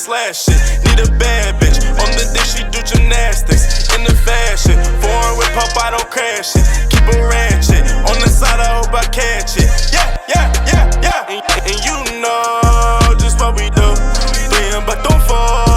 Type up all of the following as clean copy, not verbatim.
slash shit. Need a bad bitch. On the dick, she do gymnastics. In the fashion. Foreign whip up, I don't crash it. Keep a ratchet. On the side, I hope I catch it. Yeah. And you know just what we do. But don't fall.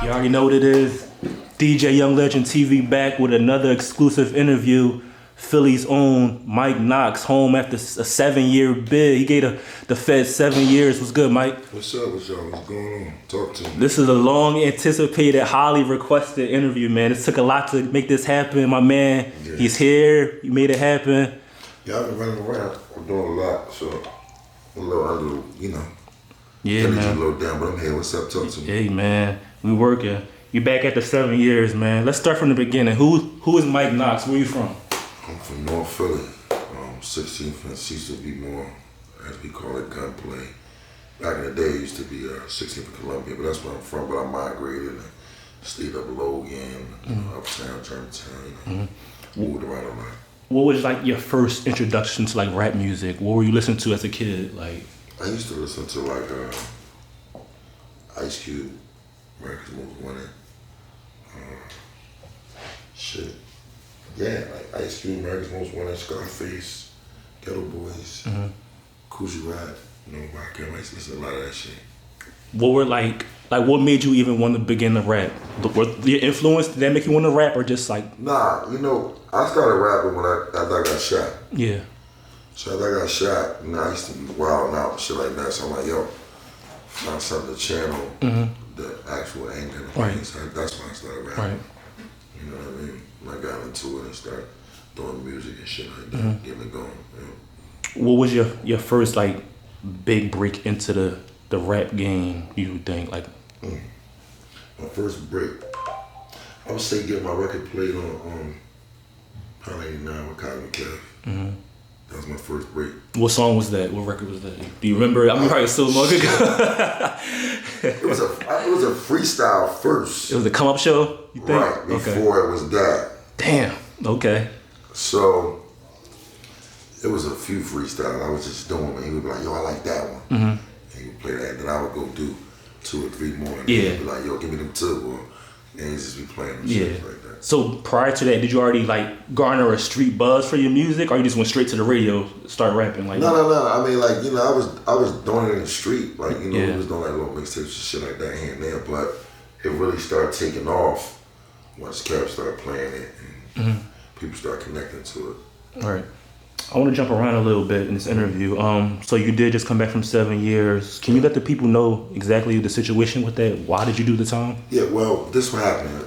You already know what it is. DJ Young Legend TV back with another exclusive interview. Philly's own Mike Knox, home after a 7-year bid. He gave the Fed 7 years. What's good, Mike? What's up with y'all? What's going on? Talk to me. This is a long anticipated, highly requested interview, man. It took a lot to make this happen. My man, He's here. You made it happen. Yeah, I've been running around. I'm doing a lot, so a little under, Yeah, energy man. a little down, but I'm here. What's up? Talk to me. Hey, man. We working. You back after 7 years, man. Let's start from the beginning. Who is Mike Knox? Where you from? I'm from North Philly. 16th and used to be more, as we call it, gunplay. Back in the day, it used to be 16th and Columbia, but that's where I'm from. But I migrated and stayed up Logan, uptown, Germantown, moved around a lot. What was like your first introduction to like rap music? What were you listening to as a kid? Like, I used to listen to like Ice Cube, America's Most Wanted. Shit. Yeah, like Ice Cube, America's Most Wanted, Scarface, Ghetto Boys, Coogee Rap, Rock and I used to listen to a lot of that shit. what were like what made you even want to begin to rap? Your influence, did that make you want to rap or just like? Nah, I started rapping after I got shot. Yeah. So after I got shot, I used to be wilding out and shit like that. So I'm like, yo, find something to channel the actual anger and the pain. So that's why I started rapping. Right. You know what I mean? When I got into it and started doing music and shit like that, getting it going. What was your first like big break into the rap game, you think? Like, My first break, I would say get my record played on Pound 89 with Cotton McCaff. That was my first break. what song was that? What record was that? Do you remember? I'm probably so long ago. It was a freestyle first. It was a come up show, you think? Right, before it was that. Damn. Okay. So it was a few freestyles I was just doing, and he would be like, yo, I like that one. And he would play that, and then I would go do 2 or 3 more, and he'd be like, yo, give me them 2, and he'd just be playing them shit like that. So prior to that, did you already like garner a street buzz for your music, or you just went straight to the radio, start rapping? Like, No. I mean, like, I was doing it in the street, like, we was doing like little mixtapes and shit like that here and there, but it really started taking off once Cap started playing it and people started connecting to it. All right. I want to jump around a little bit in this interview. So you did just come back from 7 years. Can you let the people know exactly the situation with that? Why did you do the time? Yeah, well, this what happened.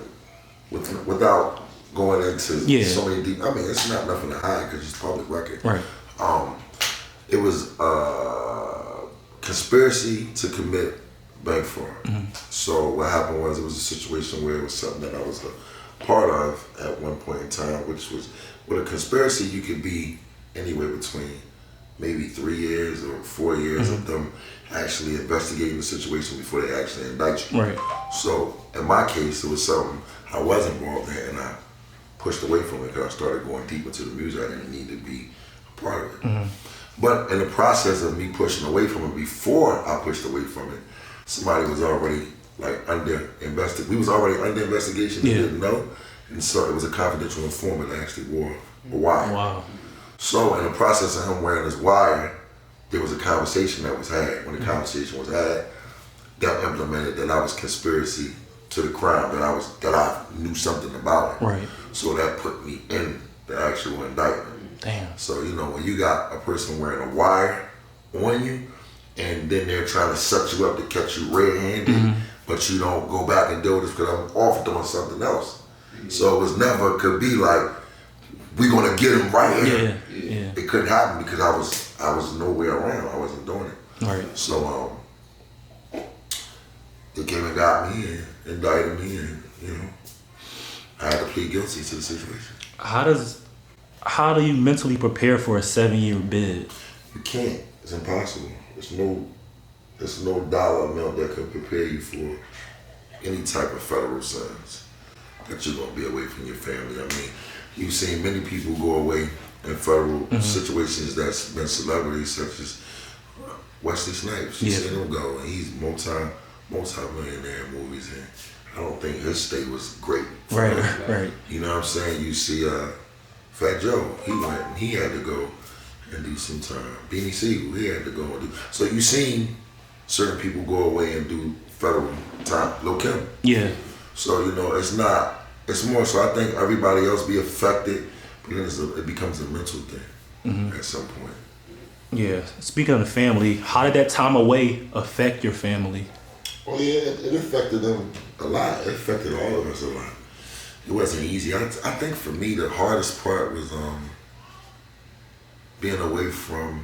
Without going into so many deep, I mean, it's not nothing to hide because it's public record. Right. It was conspiracy to commit bank fraud. So what happened was it was a situation where it was something that I was a part of at one point in time, which was with a conspiracy you could be anywhere between maybe 3 years or 4 years of them actually investigating the situation before they actually indict you. Right. So in my case, it was something I was involved in, and I pushed away from it because I started going deep into the music. I didn't need to be a part of it. But in the process of me pushing away from it, before I pushed away from it, somebody was already like we was already under investigation. They didn't know, and so it was a confidential informant that actually wore a wire. Wow. So in the process of him wearing this wire, there was a conversation that was had. When the conversation was had, that implemented that I was conspiracy to the crime, that I knew something about it. Right. So that put me in the actual indictment. Damn. So when you got a person wearing a wire on you, and then they're trying to set you up to catch you red-handed, but you don't go back and do this because I'm off doing something else. So it was never could be like, we're gonna get him right here. Yeah. It couldn't happen because I was nowhere around. I wasn't doing it. Right. So they came and got me and indicted me, and I had to plead guilty to the situation. How do you mentally prepare for a 7-year bid? You can't. It's impossible. There's no dollar amount that can prepare you for any type of federal sentence that you're gonna be away from your family. I mean, you've seen many people go away in federal situations that's been celebrities, such as Wesley Snipes. You've seen him go, and he's multi-millionaire movies, and I don't think his stay was great. Right. You know what I'm saying? You see Fat Joe, he went and he had to go and do some time. Beanie Siegel, he had to go and do. So you seen certain people go away and do federal time. Lil' Kim. Yeah. So, you know, it's more so I think everybody else be affected, but then it becomes a mental thing at some point. Yeah. Speaking of the family, how did that time away affect your family? Oh yeah, it affected them a lot. It affected all of us a lot. It wasn't easy. I think for me the hardest part was being away from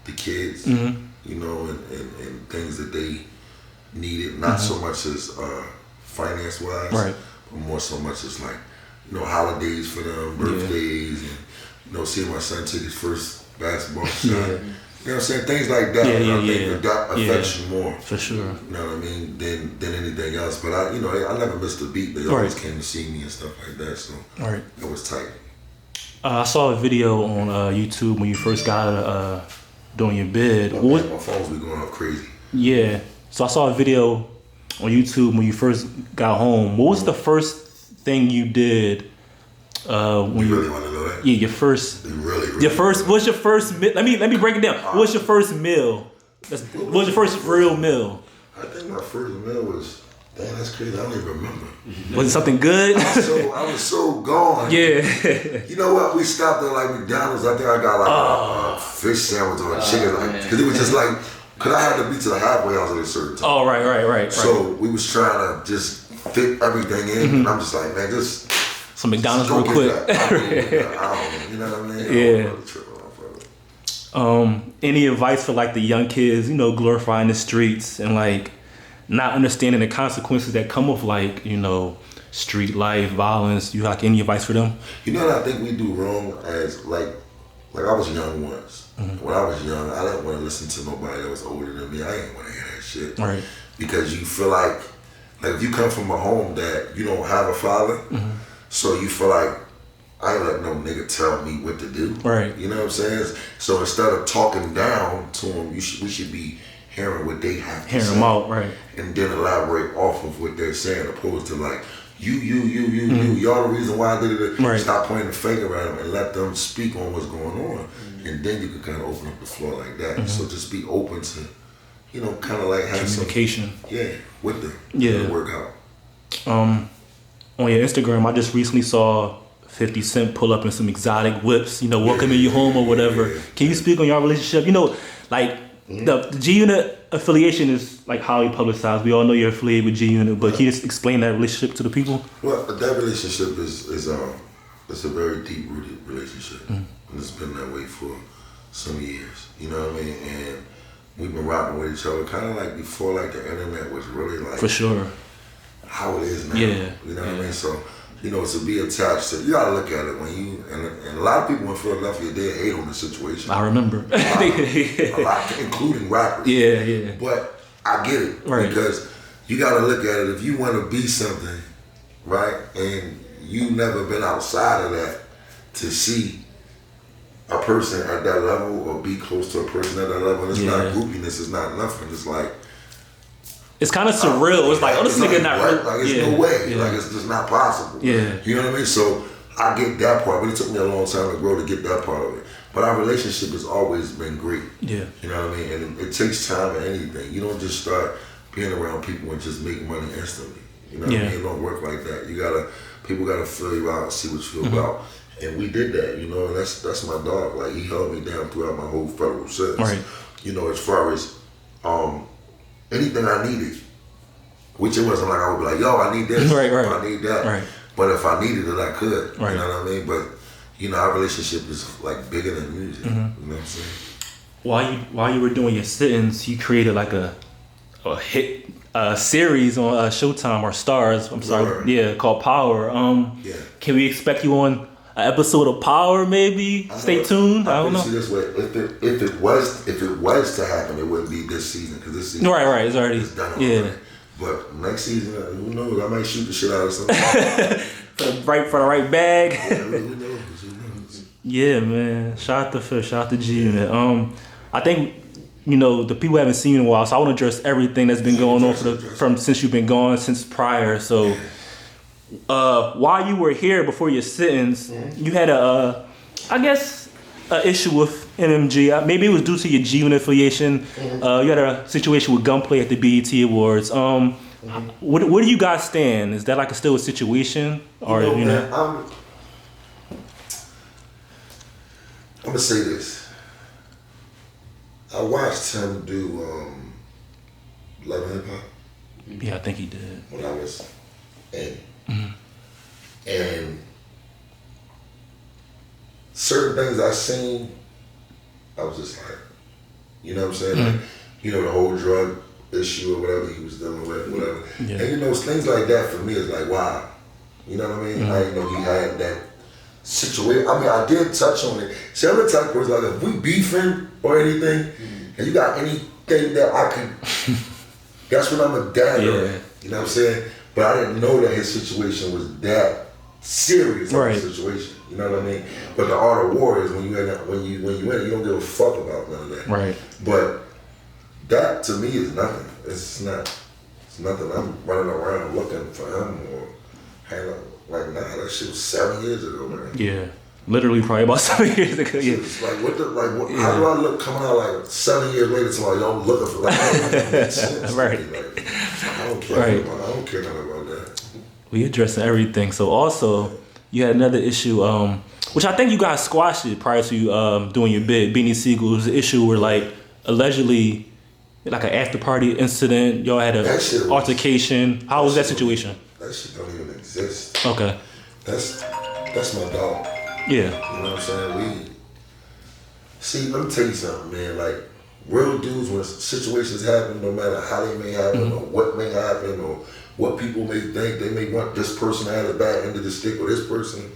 the kids, you know, and things that they needed, not so much as finance wise, right, but more so much as like, you know, holidays for them, birthdays, and you know, seeing my son take his first basketball shot. You know what I'm saying? Things like that. I think that affects you more. For sure. You know what I mean? Than anything else. But I never missed a beat. They always came to see me and stuff like that. So it was tight. I saw a video on YouTube when you first got out of doing your bid. My phones be going off crazy. Yeah. So I saw a video on YouTube when you first got home. What was the first thing you did? When you really want to know that? Yeah, your first. Really. Your first. What's your first meal? Let me break it down. What's your first meal? What was your first real meal? I think my first meal was. Damn, that's crazy. I don't even remember. Was it something good? I was so gone. Yeah. You know what? We stopped at like McDonald's. I think I got like a fish sandwich or a chicken, like, because it was just like, because I had to be to the halfway house at a certain time. Oh, right. So we was trying to just fit everything in, and I'm just like, man, just. Some McDonald's real quick. You know what I mean? Yeah. Any advice for like the young kids, you know, glorifying the streets and like not understanding the consequences that come with like, you know, street life, violence? You like any advice for them? You know what I think we do wrong as like I was young once. When I was young, I didn't want to listen to nobody that was older than me. I didn't want to hear that shit. Right. Because you feel like if you come from a home that you don't have a father, so you feel like I ain't let no nigga tell me what to do. Right. You know what I'm saying? So instead of talking down to them, we should be hearing what they have to say. Hearing them out, right. And then elaborate off of what they're saying, opposed to like, y'all the reason why I did it. Right. Stop pointing the finger at them and let them speak on what's going on. And then you can kind of open up the floor like that. So just be open to, you know, kind of like have communication. With them. Yeah. Work out. On your Instagram, I just recently saw 50 Cent pull up in some exotic whips, you know, welcoming you home or whatever. Can you speak on your relationship? You know, like the G-Unit affiliation is like highly publicized. We all know you're affiliated with G-Unit, but can you just explain that relationship to the people? Well, that relationship is it's a very deep-rooted relationship. And it's been that way for some years, you know what I mean? And we've been rocking with each other kind of like before like the internet was really like... For sure. How it is now. Yeah. You know what I mean? So, you know, to be attached to, you gotta look at it when you, and a lot of people in Philadelphia, they hate on the situation. I remember. A lot, including rappers. Yeah. But I get it. Right. Because you gotta look at it, if you wanna be something, right, and you never been outside of that to see a person at that level or be close to a person at that level, and it's not groupiness, it's not nothing, it's like, it's kind of surreal. It's like, oh, this nigga not real. Like, it's no way. Like, it's just not possible. Yeah. You know what I mean? So, I get that part, but it took me a long time to grow to get that part of it. But our relationship has always been great. Yeah. You know what I mean? And it takes time and anything. You don't just start being around people and just make money instantly. You know what I mean? It don't work like that. People gotta feel you out and see what you're about. And we did that, you know, and that's my dog. Like, he held me down throughout my whole federal sentence. Right. You know, as far as anything I needed, which it wasn't like I would be like, yo, I need this, right. I need that. Right. But if I needed it, I could. Right. You know what I mean? But, you know, our relationship is like bigger than music. You know what I'm saying? While you were doing your sit-ins, you created like a hit series on Showtime or Stars. I'm sorry. Right. Yeah, called Power. Can we expect you on an episode of Power? Maybe. Stay tuned. I don't know. See this way, if it was to happen, it wouldn't be this season because this season right. It's already done. Already. But next season, who knows? I might shoot the shit out of something. for the right bag. Who knows? Yeah, man. Shout out to Phil. Shout out to G-Unit. I think you know, the people haven't seen you in a while, so I want to address everything that's been going on from since you've been gone, since prior. So, while you were here before your sittings, you had a issue with NMG. Maybe it was due to your G-Unit affiliation. You had a situation with Gunplay at the BET Awards. Where do you guys stand? Is that like still a situation, or you know? Man, I'm gonna say this. I watched him do Love and Hip Hop. Yeah, I think he did. When I was in. And certain things I seen, I was just like, you know what I'm saying? Like, you know, the whole drug issue or whatever he was dealing with, whatever. Yeah. And you know, things like that for me is like, wow. You know what I mean? I didn't know he had that situation. I mean, I did touch on it. See, I'm the type of person, like, if we beefing or anything, and you got anything that I can, that's when I'm a dagger. Yeah. You know what I'm saying? But I didn't know that his situation was that serious of a situation. You know what I mean? But the art of war is when you in it, you don't give a fuck about none of that. Right. But that to me is nothing. It's nothing. I'm running around looking for him or hanging out. Like, nah, that shit was 7 years ago, man. Yeah. Literally probably about 7 years ago. Yeah. It's like how do I look coming out like 7 years later to like, yo, I'm looking for like, right. Like, I don't care right. about, I don't care nothing about that. We addressing everything. So also you had another issue, which I think you guys squashed it prior to you doing your bid. Beanie Siegel, it was an issue where like allegedly like an after party incident, y'all had an altercation. How was that situation? That shit don't even exist. Okay. That's my dog. Yeah. You know what I'm saying? See, let me tell you something, man. Like, real dudes, when situations happen, no matter how they may happen or what may happen or what people may think, they may want this person to have a bad end of the stick with this person.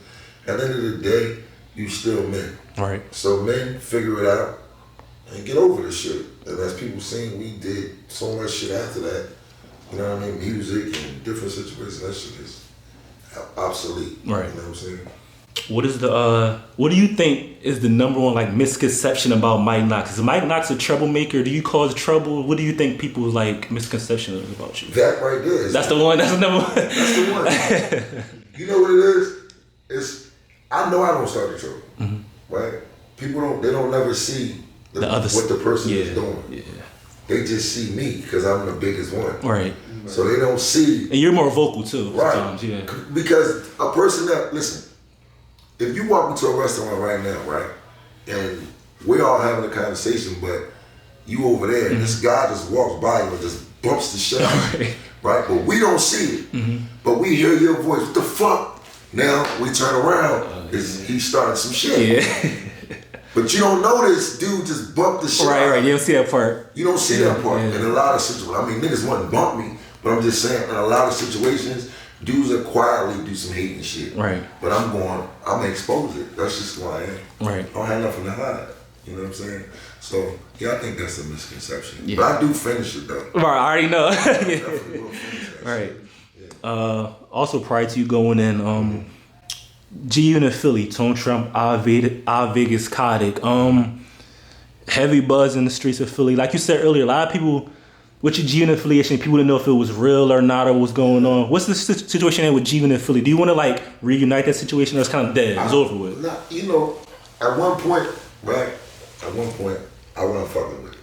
At the end of the day, you still men. Right. So men figure it out and get over this shit. And as people seen, we did so much shit after that. You know what I mean? Music and different situations, that shit is obsolete. Right. You know what I'm saying? What do you think is the number one like misconception about Mike Knox? Is Mike Knox a troublemaker? Do you cause trouble? What do you think people's like misconception is about you? That right there. That's the one. That's the number one. That's the one. You know what it is? I know I don't start the trouble. Right? People don't never see what the person is doing. Yeah. They just see me because I'm the biggest one. Right. So they don't see. And you're more vocal too. Right. Sometimes, yeah. Because a person that, listen, if you walk into a restaurant right now, right, and we're all having a conversation, but you over there, and this guy just walks by you and just bumps the shit out, right? But we don't see it. But we hear your voice. What the fuck? Now we turn around, he's starting some shit. Yeah. But you don't know this dude just bumped the shit out. Right. You don't see that part. You don't see that part. In a lot of situations, I mean, niggas wouldn't bump me, but I'm just saying, in a lot of situations, dudes will quietly do some hating shit. Right. But I'm going to expose it. That's just who I am. Right. I don't have nothing to hide. You know what I'm saying? So, yeah, I think that's a misconception. Yeah. But I do finish it, though. Right, I already know. Definitely will finish that right. shit. Yeah. Also, prior to you going in, G-Unit Philly, Tone Trump, Vegas Kodik. Heavy buzz in the streets of Philly. Like you said earlier, a lot of people with your G-Unit affiliation, people didn't know if it was real or not or what's going on. What's the situation with G-Unit Philly? Do you want to like reunite that situation or it's kind of dead? It's over with? Nah, you know, at one point, right? At one point, I wasn't fucking with it.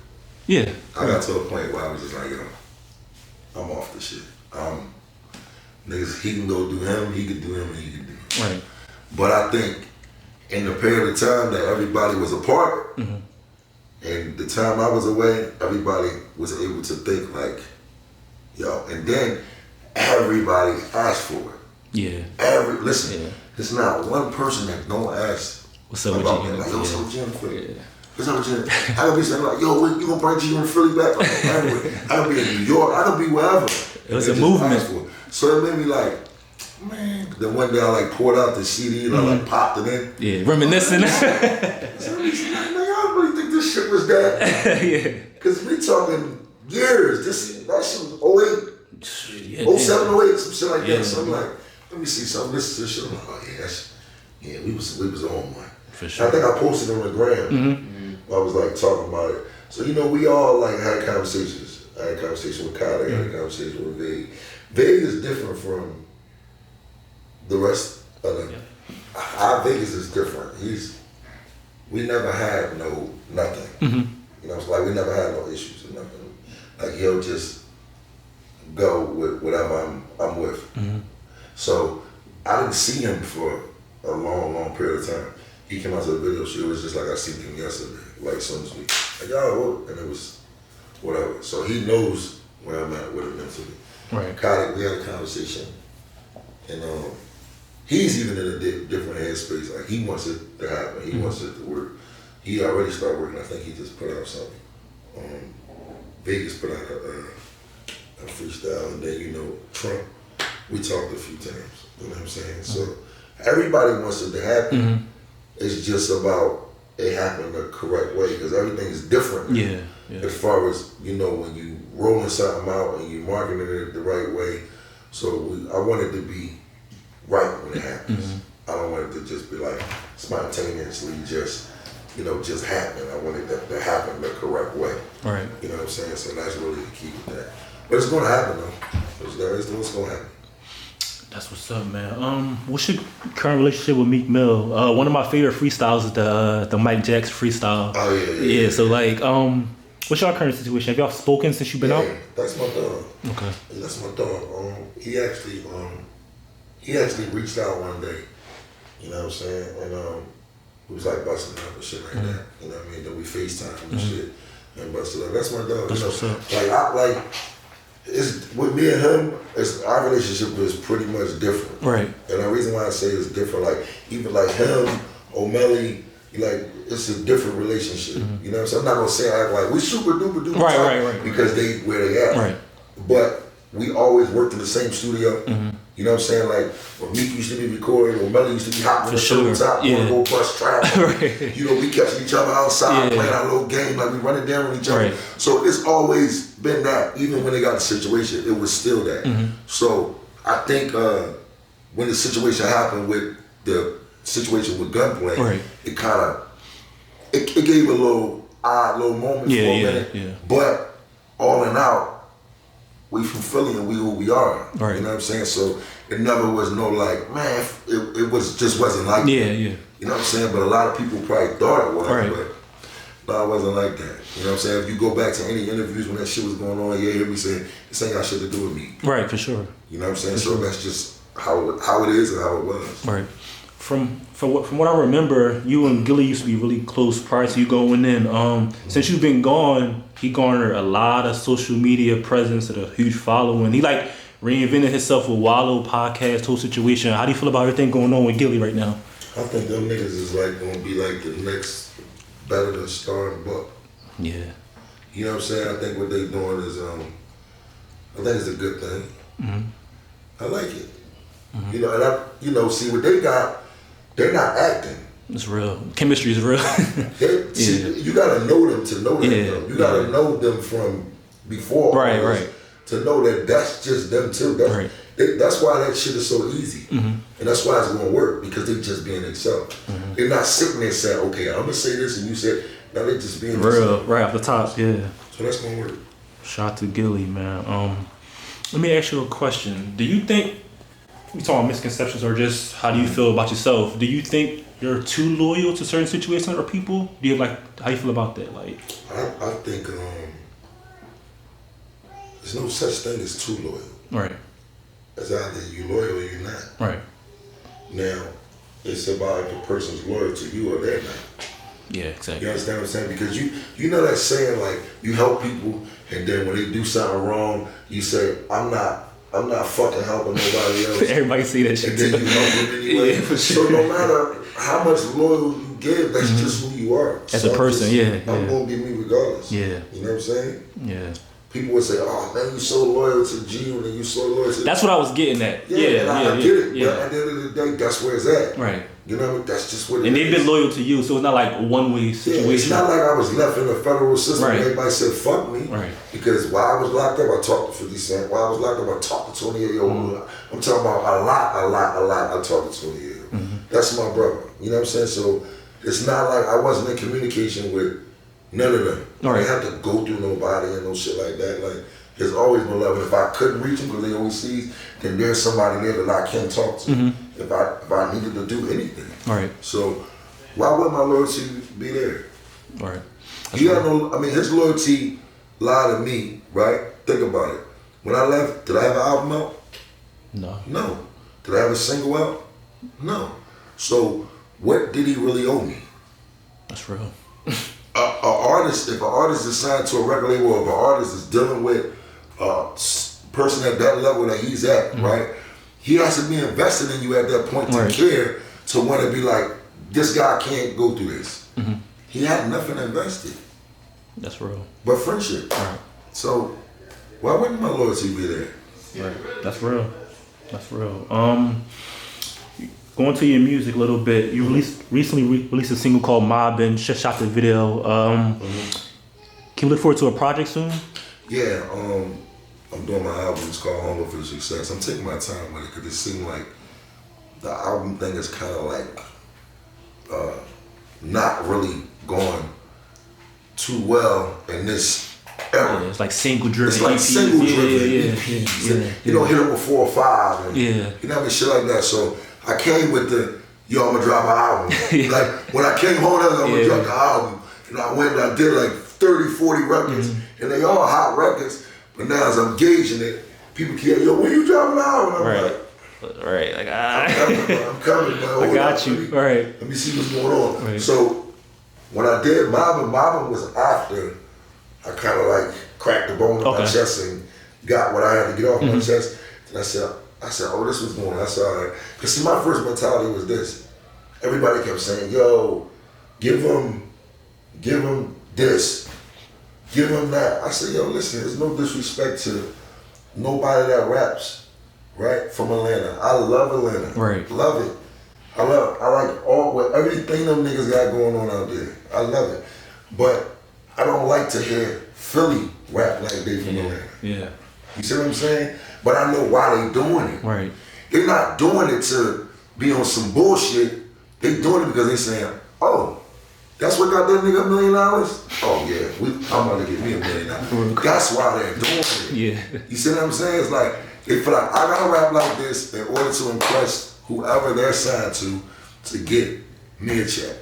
Yeah. I got to a point where I was just like, yo, I'm off the shit. Niggas, he can go do him, he can do him, and he can do him. Right. But I think in the period of time that everybody was apart, and the time I was away, everybody was able to think like, yo, and then everybody asked for it. Yeah. Listen, there's not one person that don't ask what's up with G-Unit. G-Unit? Like, yo, what's up with G-Unit Philly? What's up with G-Unit? I gotta be saying like, yo, when you gonna bring G-Unit Philly back? Like, everywhere. I gotta be in New York, I gotta be wherever. It was a movement. So it made me like, man. Then one day I like poured out the CD and I like popped it in. Yeah, reminiscing. So I don't really think this shit was that. Yeah. Cause we talking years. That shit was 08, 07, 08, some shit like that. So I'm like, let me see something. Listen to this shit. I'm like, oh we was on one. For sure. I think I posted on the gram. I was like talking about it. So we all like had conversations. I had a conversation with Kyle. I had a conversation with Vague. Vague is different from the rest of them. Our Vegas is different. We never had nothing. It's like we never had no issues or nothing. Like he'll just go with whatever I'm with. So I didn't see him for a long period of time. He came out to the video shoot. It was just like I seen him yesterday. Like as soon as we, like yo, and it was whatever. So he knows where I'm at with him mentally. Right. Kyle, we had a conversation, and he's even in a different headspace. Like he wants it to happen. He wants it to work. He already started working. I think he just put out something. Vegas put out a freestyle, and then Trump. We talked a few times. You know what I'm saying? So everybody wants it to happen. It's just about it happening the correct way because everything is different. Yeah. As far as when you rolling something out and you marketing it the right way. So I want it to be right when it happens. I don't want it to just be like spontaneously just happen. I want it to happen the correct way. Right. You know what I'm saying? So that's really the key with that. But it's gonna happen though. It's gonna happen. That's what's up, man. What's your current relationship with Meek Mill? One of my favorite freestyles is the Mike Jackson freestyle. Oh yeah. So like, what's your current situation? Have y'all spoken since you've been out? That's my dog. Okay. That's my dog. He actually reached out one day. You know what I'm saying? And he was like busting up and shit like that. You know what I mean? Then we FaceTime and shit and busted up. That's my dog. That's what's up. It's with me and him. Our relationship is pretty much different. Right. And the reason why I say it's different, like even like him, O'Malley, like it's a different relationship. You know what I'm saying? I'm not gonna say act like we super duper duper right. because they where they at. Right. But we always worked in the same studio. You know what I'm saying? Like when Meek used to be recording, O'Malley used to be hopping on the top, going to go bust traffic. Right. We catching each other outside, playing our little game, like we running down with each other. Right. So it's always been that. Even when they got the situation, it was still that. So I think when the situation happened with the situation with Gunplay, it kind of it gave a little odd little moment for a minute. Yeah. But all in all, we from Philly and we who we are. Right. You know what I'm saying? So it never was no like, man, it wasn't like that. Yeah. You know what I'm saying? But a lot of people probably thought it was, Right. but no, it wasn't like that. You know what I'm saying? If you go back to any interviews when that shit was going on, you hear me saying, this ain't got shit to do with me. Right, for sure. You know what I'm saying? So that's just how it is and how it was. Right. From what I remember, you and Gilly used to be really close prior to you going in. Since you've been gone, he garnered a lot of social media presence and a huge following. He like reinvented himself with Wallow podcast, whole situation. How do you feel about everything going on with Gilly right now? I think them niggas is like gonna be like the next better than Star and Buck. Yeah. You know what I'm saying? I think what they doing is I think it's a good thing. I like it. And I see what they got. They're not acting. It's real. Chemistry is real. You gotta know them to know them. Though. You gotta know them from before. Right. To know that that's just them too. That's why that shit is so easy. And that's why it's gonna work, because they just being themselves. They're not sitting there saying, okay, I'm gonna say this and you said, now they just being real, themselves. right off the top, yeah. So that's gonna work. Shout out to Gilly, man. Let me ask you a question. Do you think, we talking about misconceptions or just how do you feel about yourself? Do you think you're too loyal to certain situations or people? Do you how you feel about that? Like, I think there's no such thing as too loyal. Right. It's either you loyal or you're not. Right. Now, it's about if a person's loyal to you or they're not. Yeah, exactly. You understand what I'm saying? Because you know that saying, like, you help people and then when they do something wrong, you say, I'm not fucking helping nobody else. Everybody see that shit. And then you help them anyway. Yeah, for sure. So no matter how much loyal you give, that's just who you are. As a person, I'm gonna give me regardless. Yeah. You know what I'm saying? Yeah. People would say, "Oh man, you so loyal to G-Unit, and you so loyal to." That's what I was getting at. I get it. But at the end of the day, that's where it's at. Right. You know, that's just what it is. And they've been loyal to you, so it's not like a one-way situation. Yeah, it's not like I was left in the federal system and everybody said, fuck me. Right. Because while I was locked up, I talked to 50 Cent. While I was locked up, I talked to 28 year old. I'm talking about a lot. I talked to 28 year old. That's my brother. You know what I'm saying? So it's not like I wasn't in communication with None of them. All right. I didn't have to go through nobody and no shit like that. Like, there's always been love. And if I couldn't reach them because they overseas, then there's somebody there that I can talk to. If I needed to do anything. All right. So why would my loyalty be there? All right. He had no. I mean, his loyalty lied to me, right? Think about it. When I left, did I have an album out? No. No. Did I have a single out? No. So what did he really owe me? That's real. Artist, if an artist is signed to a record label, or if an artist is dealing with a person at that level that he's at, right? He has to be invested in you at that point to care, to want to be like, this guy can't go through this. He had nothing invested. That's real. But friendship. Right. So why wouldn't my loyalty be there? Right. That's real. That's real. Going to your music a little bit, you recently released a single called Mob and shot the video. Can we look forward to a project soon? Yeah, I'm doing my album. It's called Harlow for the Success. I'm taking my time with it because it seemed like the album thing is kind of like not really going too well in this era. Yeah, it's like single driven. It's like EPs. single driven Yeah. EPs. You don't hit them with 4 or 5. And, Yeah. You know what I mean? Shit like that. So I came with the, yo, I'm gonna drop an album. Like when I came home, I was gonna drop the album. And I went and I did like 30, 40 records. And they all hot records. But now as I'm gauging it, people keep, yo, when you dropping an album? I'm like, Right, like I'm coming, man. I got you. All right. Let me see what's going on. Right. So when I did Mobbin was after I kind of like cracked the bone in my chest and got what I had to get off my chest. And I said, oh, this was going on. I said, all right. Because see, my first mentality was this. Everybody kept saying, yo, give him this. Give him that. I said, yo, listen, there's no disrespect to nobody that raps, right, from Atlanta. I love Atlanta. Right. Love it. I like everything them niggas got going on out there. I love it. But I don't like to hear Philly rap like they from Atlanta. Yeah. You see what I'm saying? But I know why they doing it. Right. They're not doing it to be on some bullshit. They doing it because they saying, oh, that's what got that nigga $1 million? Oh yeah, I'm about to get me $1 million. That's why they're doing it. Yeah. You see what I'm saying? It's like, they feel like, I gotta rap like this in order to impress whoever they're signed to get me a check.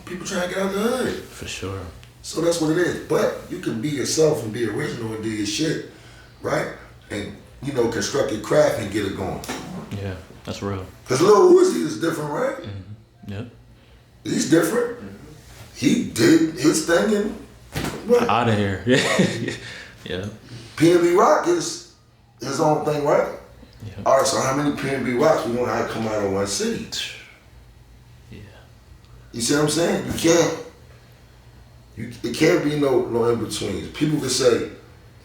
People trying to get out the hood. For sure. So that's what it is. But you can be yourself and be original and do your shit, right? And, you know, construct your craft and get it going. Yeah, that's real. Because Lil Uzi is different, right? Yep. He's different. He did his thing and what? Out of here. Yeah. PNB Rock is his own thing, right? Yeah. All right, so how many PNB Rocks we gonna have come out of one city? Yeah. You see what I'm saying? You can't. It can't be no in betweens. People could say,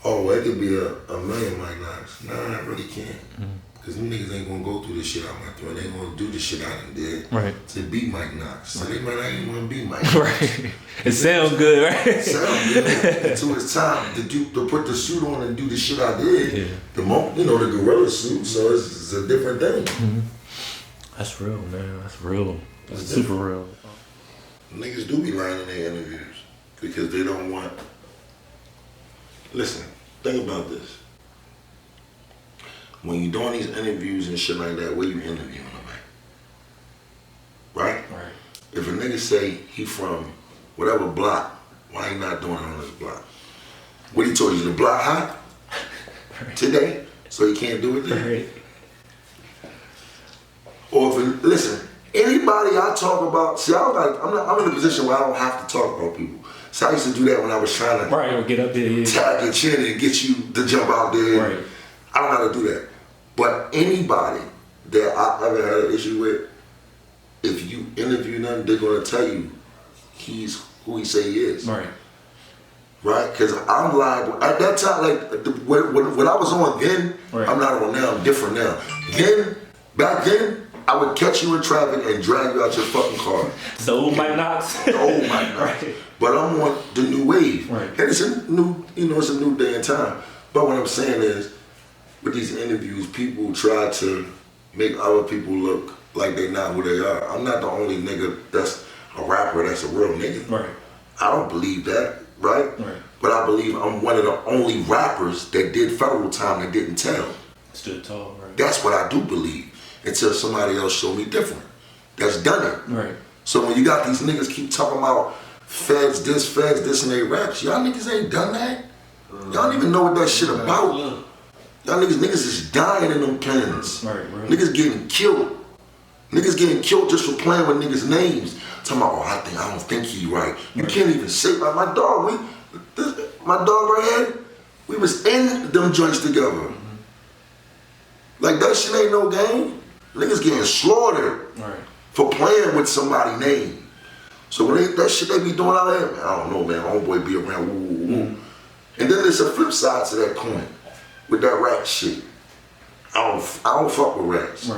"Oh, it could be a million Mike Knox." Nah, I really can't. Because them niggas ain't gonna go through this shit I went through. And they ain't gonna do the shit I done did to beat Mike Knox. So they might not even wanna beat Mike Knox. Right. It sounds good, right? It sounds good. Until it's time to put the suit on and do the shit I did. Yeah. The gorilla suit. So it's a different thing. That's real, man. That's real. That's super real. Niggas do be lying in their interviews because they don't want. Listen, think about this. When you're doing these interviews and shit like that, where you interviewing them at? Right? Right. If a nigga say he from whatever block, why he not doing it on his block? What he told you, the block hot today, so he can't do it there? Right. Or listen, anybody I talk about, see, I'm in a position where I don't have to talk about people. So I used to do that when I was trying to or get up there, tag your chin and get you to jump out there. Right. I don't know how to do that. But anybody that I ever had an issue with, if you interview them, they're gonna tell you he's who he say he is. Right. Right? Because I'm liable. At that time, like when I was on then, I'm not on now, I'm different now. Back then, I would catch you in traffic and drag you out your fucking car. The old Mike Knox. The old Mike Knox. Right. But I'm on the new wave. Right. And it's a new, it's a new day and time. But what I'm saying is, with these interviews, people try to make other people look like they're not who they are. I'm not the only nigga that's a rapper that's a real nigga. Right. I don't believe that, right? But I believe I'm one of the only rappers that did federal time that didn't tell. Stood tall, right? That's what I do believe. Until somebody else show me different. That's done it. Right. So when you got these niggas keep talking about feds this, and they raps, y'all niggas ain't done that. Y'all don't even know what that shit about. Y'all niggas is dying in them pens. Right. Niggas getting killed. Niggas getting killed just for playing with niggas' names. Talking about, I don't think he right. You can't even say, like my dog, my dog right here, we was in them joints together. Like that shit ain't no game. Niggas getting slaughtered for playing with somebody's name. So when that shit they be doing out there, man, I don't know, man. Homeboy be around, woo. And then there's a flip side to that coin with that rat shit. I don't fuck with rats,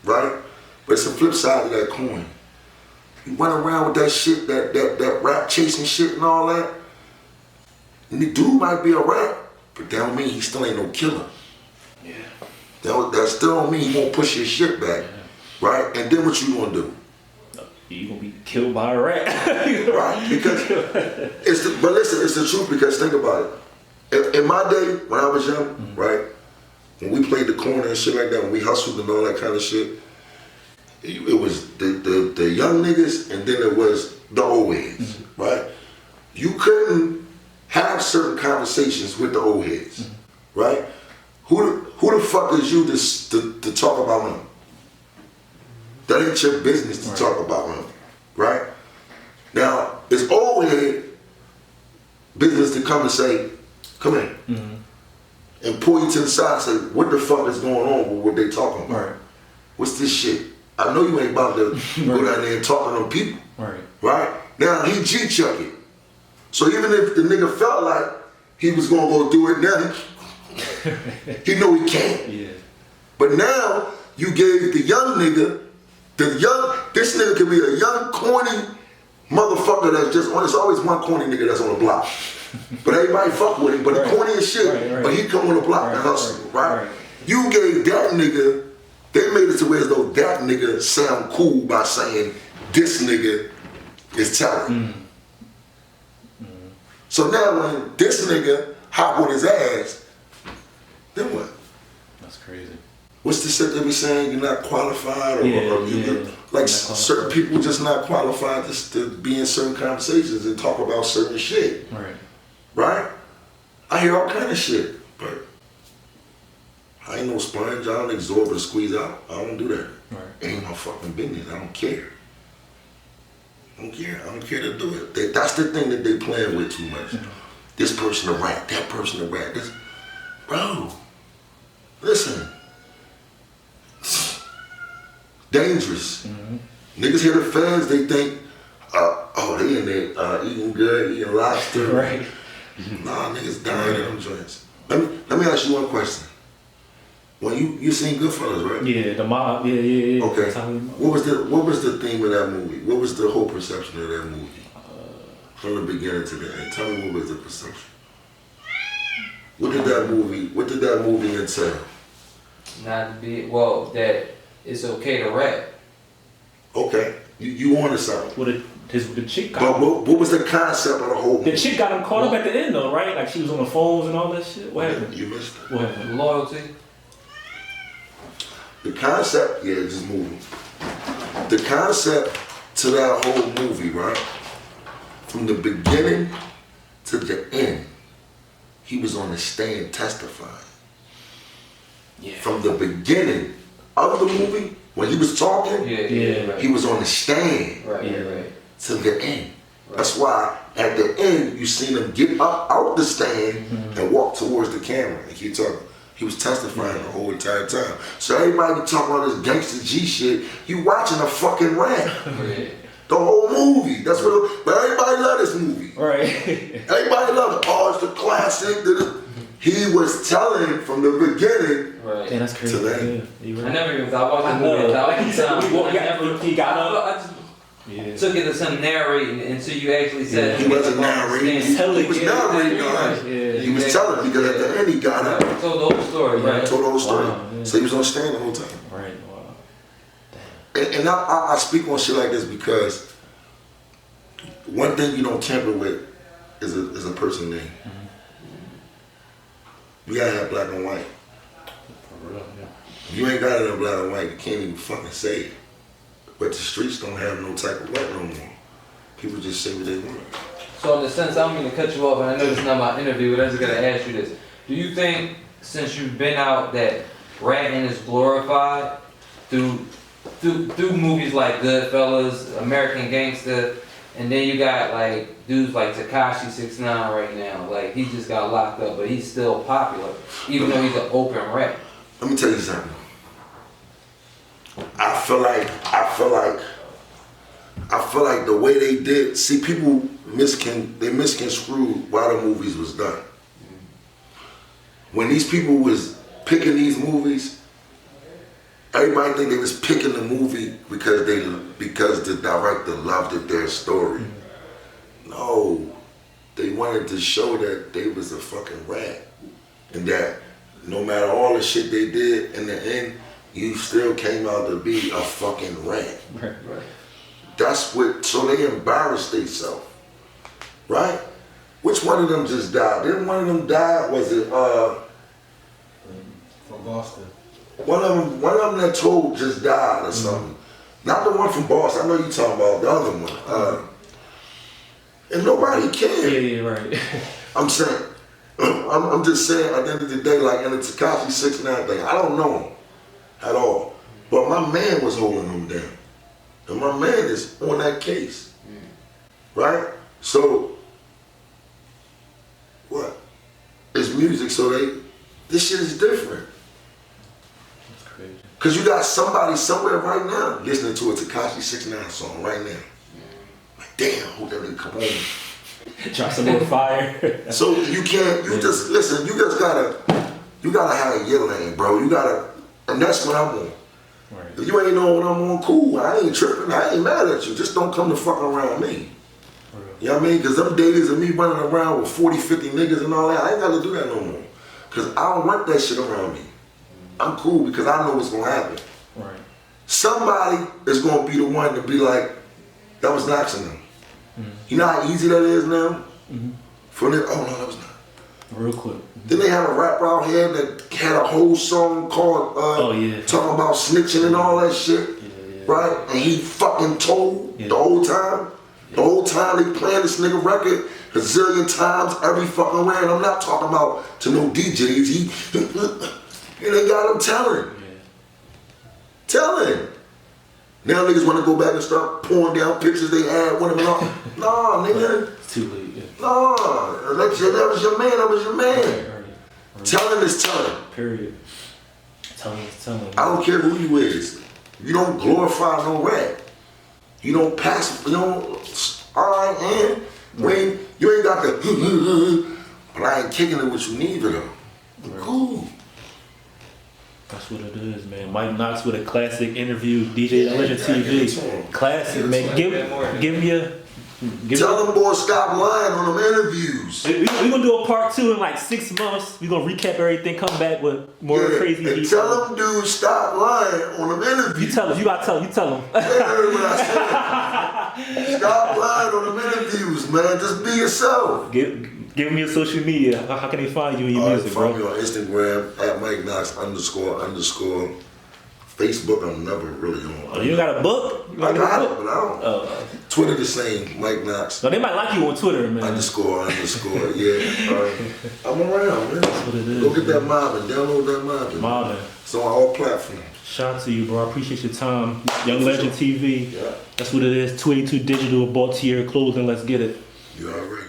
right? But it's a flip side to that coin. You run around with that shit, that rap chasing shit and all that. And the dude might be a rat, but that don't mean he still ain't no killer. Yeah. That still don't mean he won't push his shit back, right? And then what you gonna do? You gonna be killed by a rat, right? Because but listen, it's the truth. Because think about it. In my day, when I was young, right, when we played the corner and shit like that, when we hustled and all that kind of shit, it was the young niggas, and then it was the old heads, right? You couldn't have certain conversations with the old heads, right? Who the fuck is you to talk about him? That ain't your business to talk about him, right? Now, it's old head business to come and say, come in, and pull you to the side and say, what the fuck is going on with what they talking about? What's this shit? I know you ain't about to go down there and talk to them people, right? Now, he G-chuck it. So even if the nigga felt like he was gonna go do it now, he know he can't. Yeah. But now, you gave the young nigga, this nigga can be a young, corny motherfucker that's just on, it's always one corny nigga that's on the block. But everybody fuck with him, but he corny as shit, but he come on the block and hustle, right? You gave that nigga, they made it to where as though that nigga sound cool by saying, this nigga is talent. So now when this nigga hop on his ass, then what? That's crazy. What's the shit they be saying? You're not qualified, or like certain people just not qualified to be in certain conversations and talk about certain shit. Right? I hear all kind of shit, but I ain't no sponge. I don't absorb and squeeze out. I don't do that. It ain't my fucking business. I don't care. I don't care to do it. That's the thing that they playing with too much. This person a rat, that person a rat. Bro, listen. Dangerous. Niggas hear the fans, they think, they in there eating good, eating lobster. Nah, niggas dying in them joints. Let me ask you one question. When you seen Goodfellas, right? Yeah, the mob. Yeah. Okay. What was the theme of that movie? What was the whole perception of that movie? From the beginning to the end. Tell me what was the perception. What did that movie entail? Not to be that it's okay to rap. Okay. You wanted something. With the chick. But what was the concept of the whole movie? The chick got him caught up at the end though, right? Like she was on the phones and all that shit. What happened? You missed it. What happened? Loyalty. The concept, just moving. The concept to that whole movie, right? From the beginning to the end, he was on the stand testifying. Yeah. From the beginning of the movie, when he was talking, he was on the stand to the end. That's why at the end you seen him get up out the stand and walk towards the camera and keep talking. He was testifying the whole entire time. So everybody be talking about this gangster G shit. You watching a fucking rap. The whole movie. That's what. But everybody love this movie. Everybody love it. Oh, it's the classic. He was telling from the beginning. Damn, that's crazy. To that. I never even thought about the movie. He got up. I just took it as him narrating until you actually said he wasn't narrating. He was narrating. He was telling because at the end he got up. Told the whole story. Told the whole story. So he was on stand the whole time. And I speak on shit like this because one thing you don't tamper with is a person name. You gotta have black and white. For real, yeah. If you ain't got it in black and white, you can't even fucking say it. But the streets don't have no type of white no more. People just say what they want. So in the sense, I don't mean to cut you off, and I know this is not my interview, but I just gotta ask you this. Do you think, since you've been out, that rapping is glorified through movies like Goodfellas, American Gangster, and then you got like dudes like Tekashi 6ix9ine right now. Like he just got locked up, but he's still popular, even though he's an open rap. Let me tell you something. I feel like the way they did. See, people misconstrued why the movies was done. When these people was picking these movies, everybody think they was picking the movie because the director loved it, their story. No, they wanted to show that they was a fucking rat, and that no matter all the shit they did, in the end, you still came out to be a fucking rat. Right. That's what. So they embarrassed themselves, right? Which one of them just died? Didn't one of them die? Was it From Boston. one of them that told just died or something? Not the one from Boston. I know you talking about the other one. And nobody cared. Yeah, right. I'm saying, I'm just saying. At the end of the day, like in the Tekashi 6ix9ine thing, I don't know him at all, but my man was holding him down, and my man is on that case, right? So what? It's music, so this shit is different. That's crazy. Cause you got somebody somewhere right now listening to a Tekashi 6ix9ine song right now. Like, damn, hope that nigga come home. Drop some more fire. So you can't, just listen, you gotta have your lane, bro. And that's what I'm on. Right. If you ain't know what I'm on, cool. I ain't tripping. I ain't mad at you. Just don't come to fuck around me. You know what I mean? Because them days of me running around with 40, 50 niggas and all that, I ain't got to do that no more. Because I don't want that shit around me. I'm cool because I know what's going to happen. Right. Somebody is going to be the one to be like, that was Knox in them. You know how easy that is now? For them, oh no, that was not. Real quick. Then they have a rapper out here that had a whole song called talking about snitching and all that shit, right? And he fucking told the whole time. The whole time they playing this nigga record a zillion times every fucking way. And I'm not talking about to no DJs. And they got him telling. Telling. Now niggas want to go back and start pouring down pictures they had with him and all. Nah, nigga. It's too late. Yeah. Nah, that was your man. That was your man. Right. Telling is telling. Period. Telling is telling. I don't care who you is. You don't glorify no rap. You don't pass. You don't. All right, and when you ain't got the. But I ain't kicking it what you need though. Cool. That's what it is, man. Mike Knox with a classic interview, DJ Legend TV. Classic, man. Give me a. Tell them boys stop lying on them interviews. We're gonna do a part 2 in like 6 months. We're gonna recap everything, come back with more crazy and heat. Tell them dudes stop lying on them interviews. You tell them, you gotta tell them, you tell them. You heard what I said. Stop lying on them interviews, man. Just be yourself. Give me your social media. How can they find you and your music, bro? Find me on Instagram at Mike Knox __. Facebook, I'm never really on. Oh, you got a book? I got it, but I don't. Twitter the same, Mike Knox. No, they might like you on Twitter, man. __. Yeah. I'm around, man. That's what it is. Go get that mobbing. Download that mobbing. Mobbing. It's on all platforms. Shout out to you, bro. I appreciate your time. Young Legend TV. Yeah. That's what it is. 282 Digital, bought to your clothing. Let's get it. You already.